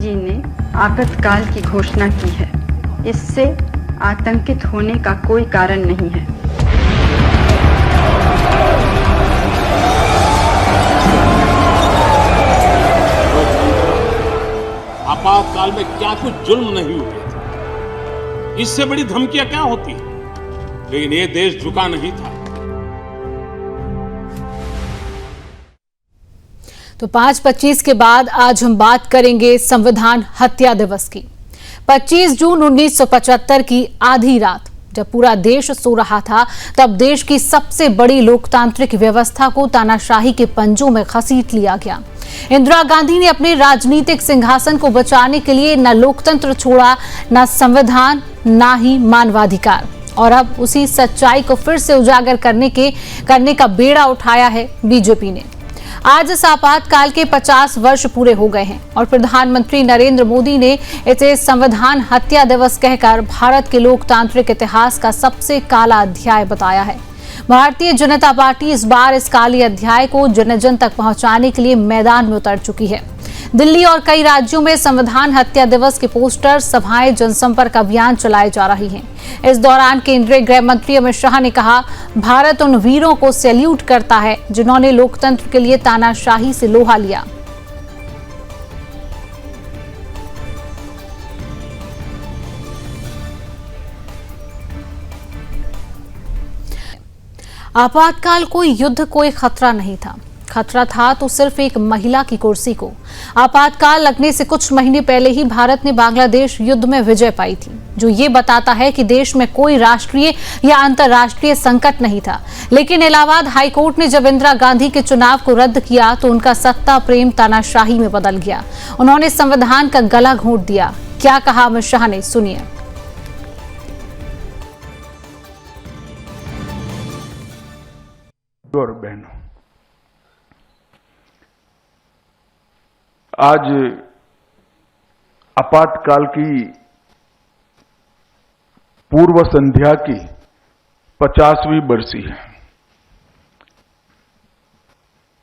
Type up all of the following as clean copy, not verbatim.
जी ने आपातकाल की घोषणा की है। इससे आतंकित होने का कोई कारण नहीं है। आपातकाल में क्या कुछ जुल्म नहीं हुए थे, इससे बड़ी धमकियां क्या होती, लेकिन ये देश झुका नहीं था। तो 5/25 के बाद आज हम बात करेंगे संविधान हत्या दिवस की। 25 जून 1975 की आधी रात जब पूरा देश सो रहा था, तब देश की सबसे बड़ी लोकतांत्रिक व्यवस्था को तानाशाही के पंजों में घसीट लिया गया। इंदिरा गांधी ने अपने राजनीतिक सिंहासन को बचाने के लिए न लोकतंत्र छोड़ा, न संविधान, न ही मानवाधिकार। और अब उसी सच्चाई को फिर से उजागर करने का बेड़ा उठाया है बीजेपी ने। आज इस आपातकाल के 50 वर्ष पूरे हो गए हैं और प्रधानमंत्री नरेंद्र मोदी ने इसे संविधान हत्या दिवस कहकर भारत के लोकतांत्रिक इतिहास का सबसे काला अध्याय बताया है। भारतीय जनता पार्टी इस बार इस काले अध्याय को जन जन तक पहुंचाने के लिए मैदान में उतर चुकी है। दिल्ली और कई राज्यों में संविधान हत्या दिवस के पोस्टर, सभाएं, जनसंपर्क अभियान चलाए जा रही हैं। इस दौरान केंद्रीय गृह मंत्री अमित शाह ने कहा, भारत उन वीरों को सैल्यूट करता है जिन्होंने लोकतंत्र के लिए तानाशाही से लोहा लिया। आपातकाल कोई युद्ध, कोई खतरा नहीं था। खतरा था तो सिर्फ एक महिला की कुर्सी को। आपातकाल लगने से कुछ महीने पहले ही भारत ने बांग्लादेश युद्ध में विजय पाई थी, जो ये बताता है कि देश में कोई राष्ट्रीय या अंतर्राष्ट्रीय संकट नहीं था। लेकिन इलाहाबाद हाईकोर्ट ने जब इंदिरा गांधी के चुनाव को रद्द किया तो उनका सत्ता प्रेम तानाशाही में बदल गया। उन्होंने संविधान का गला घोंट दिया। क्या कहा अमित शाह ने, सुनिए। और बहनों, आज आपातकाल की पूर्व संध्या की 50वीं बरसी है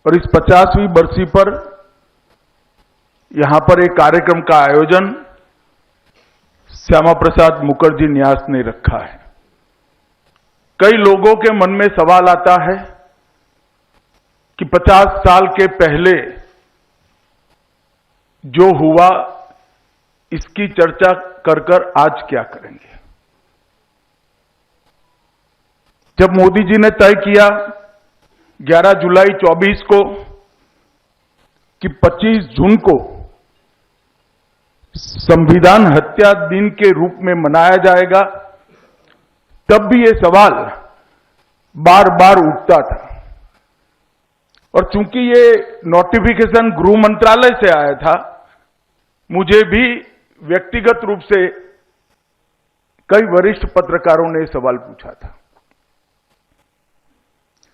और इस 50वीं बरसी पर यहां पर एक कार्यक्रम का आयोजन श्यामा प्रसाद मुखर्जी न्यास ने रखा है। कई लोगों के मन में सवाल आता है कि 50 साल के पहले जो हुआ, इसकी चर्चा कर आज क्या करेंगे। जब मोदी जी ने तय किया 11 जुलाई 24 को कि 25 जून को संविधान हत्या दिन के रूप में मनाया जाएगा, तब भी ये सवाल बार बार उठता था। और चूंकि ये नोटिफिकेशन गृह मंत्रालय से आया था, मुझे भी व्यक्तिगत रूप से कई वरिष्ठ पत्रकारों ने सवाल पूछा था।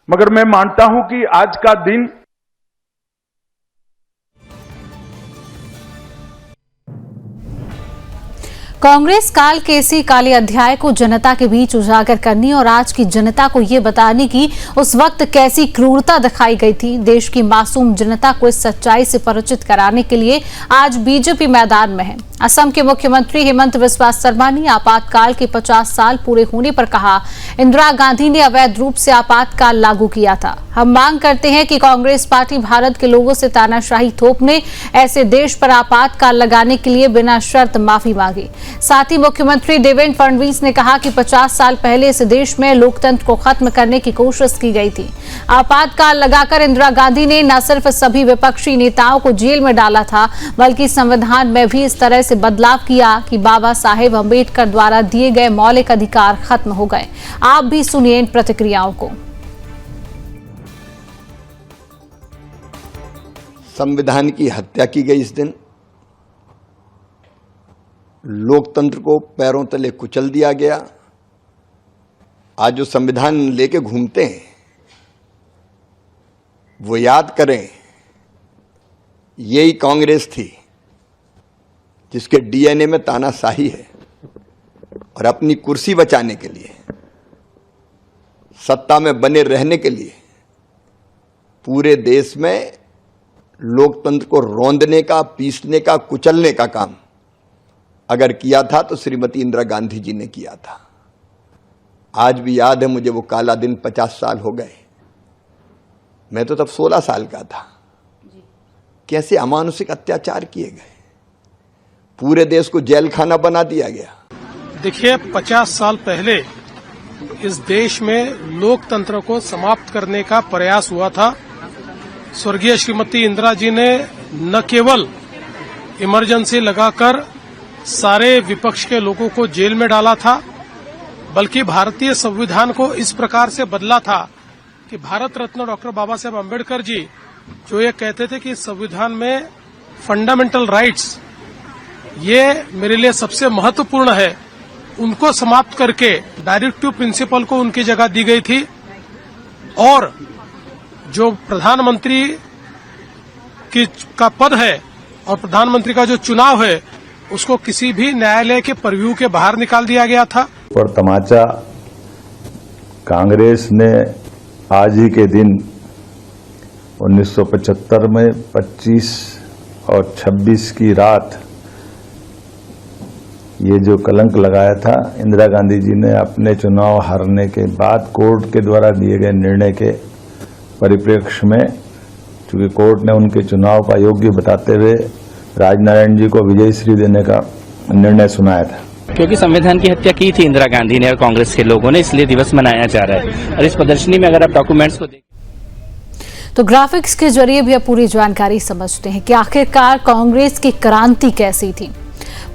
मगर मैं मानता हूं कि आज का दिन कांग्रेस काल के इसी काले अध्याय को जनता के बीच उजागर करने और आज की जनता को ये बताने की उस वक्त कैसी क्रूरता दिखाई गई थी, देश की मासूम जनता को इस सच्चाई से परिचित कराने के लिए आज बीजेपी मैदान में है। असम के मुख्यमंत्री हेमंत बिस्वा शर्मा ने आपातकाल के 50 साल पूरे होने पर कहा, इंदिरा गांधी ने अवैध रूप से आपातकाल लागू किया था। हम मांग करते हैं कि कांग्रेस पार्टी भारत के लोगों से तानाशाही थोपने, ऐसे देश पर आपातकाल लगाने के लिए बिना शर्त माफी मांगे। साथ ही मुख्यमंत्री देवेंद्र फडणवीस ने कहा कि 50 साल पहले इस देश में लोकतंत्र को खत्म करने की कोशिश की गई थी। आपातकाल लगाकर इंदिरा गांधी ने न सिर्फ सभी विपक्षी नेताओं को जेल में डाला था, बल्कि संविधान में भी इस तरह से बदलाव किया कि बाबा साहेब अम्बेडकर द्वारा दिए गए मौलिक अधिकार खत्म हो गए। आप भी सुनिए इन प्रतिक्रियाओं को। संविधान की हत्या की गई इस दिन, लोकतंत्र को पैरों तले कुचल दिया गया। आज जो संविधान लेके घूमते हैं वो याद करें, यही कांग्रेस थी जिसके डीएनए में तानाशाही है और अपनी कुर्सी बचाने के लिए, सत्ता में बने रहने के लिए पूरे देश में लोकतंत्र को रौंदने का, पीसने का, कुचलने का काम अगर किया था तो श्रीमती इंदिरा गांधी जी ने किया था। आज भी याद है मुझे वो काला दिन, 50 साल हो गए। मैं तो तब 16 साल का था। कैसे अमानुषिक अत्याचार किए गए, पूरे देश को जेल खाना बना दिया गया। देखिए, 50 साल पहले इस देश में लोकतंत्र को समाप्त करने का प्रयास हुआ था। स्वर्गीय श्रीमती इंदिरा जी ने न केवल इमरजेंसी लगाकर सारे विपक्ष के लोगों को जेल में डाला था, बल्कि भारतीय संविधान को इस प्रकार से बदला था कि भारत रत्न डॉक्टर बाबा साहेब अम्बेडकर जी जो ये कहते थे कि संविधान में फंडामेंटल राइट्स ये मेरे लिए सबसे महत्वपूर्ण है, उनको समाप्त करके डायरेक्टिव प्रिंसिपल को उनकी जगह दी गई थी। और जो प्रधानमंत्री का पद है और प्रधानमंत्री का जो चुनाव है उसको किसी भी न्यायालय के परव्यू के बाहर निकाल दिया गया था। और तमाचा कांग्रेस ने आज ही के दिन 1975 में 25 और 26 की रात ये जो कलंक लगाया था, इंदिरा गांधी जी ने अपने चुनाव हारने के बाद कोर्ट के द्वारा दिए गए निर्णय के परिप्रेक्ष्य में, चूंकि कोर्ट ने उनके चुनाव का योग्य बताते हुए राजनारायण जी को विजयी श्री देने का निर्णय सुनाया था। क्योंकि संविधान की हत्या की थी इंदिरा गांधी ने और कांग्रेस के लोगों ने, इसलिए दिवस मनाया जा रहा है। और इस प्रदर्शनी में अगर आप डॉक्यूमेंट्स को देखें तो ग्राफिक्स के जरिए भी आप पूरी जानकारी समझते हैं कि आखिरकार कांग्रेस की क्रांति कैसी थी।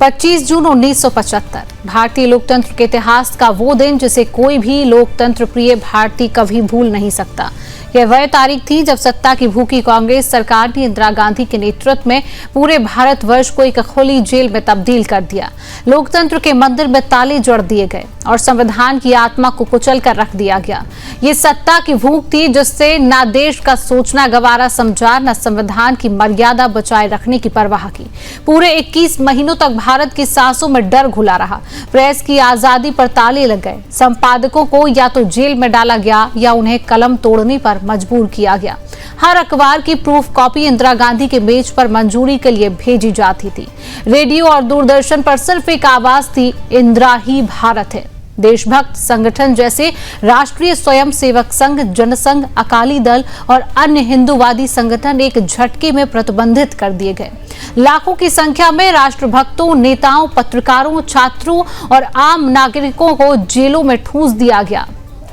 25 जून 1975 भारतीय लोकतंत्र के इतिहास का वो दिन जिसे कोई भी लोकतंत्र प्रिय भारतीय कभी भूल नहीं सकता। यह वह तारीख थी जब सत्ता की भूखी कांग्रेस सरकार ने इंदिरा गांधी के नेतृत्व में पूरे भारतवर्ष को एक खुली जेल में तब्दील कर दिया। लोकतंत्र के मंदिर में ताले जड़ दिए गए और संविधान की आत्मा को कुचल कर रख दिया गया। ये सत्ता की भूख थी जिससे न देश का सोचना गवारा समझा, न संविधान की मर्यादा बचाए रखने की परवाह की। पूरे 21 महीनों तक भारत की सांसों में डर घुला रहा। प्रेस की आजादी पर ताले लग गए। संपादकों को या तो जेल में डाला गया या उन्हें कलम तोड़ने पर मजबूर किया गया। हर अखबार की प्रूफ कॉपी इंदिरा गांधी के मेज पर मंजूरी के लिए भेजी जाती थी। रेडियो और दूरदर्शन पर सिर्फ एक आवाज थी, इंदिरा ही भारत है। देशभक्त संगठन जैसे राष्ट्रीय स्वयंसेवक संघ, जनसंघ, अकाली दल और अन्य हिंदूवादी संगठन एक झटके में प्रतिबंधित कर दिए गए। लाखों की संख्या में राष्ट्रभक्तों, नेताओं, पत्रकारों, छात्रों और आम नागरिकों को जेलों में ठूंस दिया गया।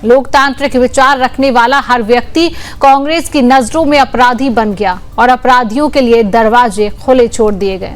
लोकतांत्रिक विचार रखने वाला हर व्यक्ति कांग्रेस की नजरों में अपराधी बन गया और अपराधियों के लिए दरवाजे खुले छोड़ दिए गए।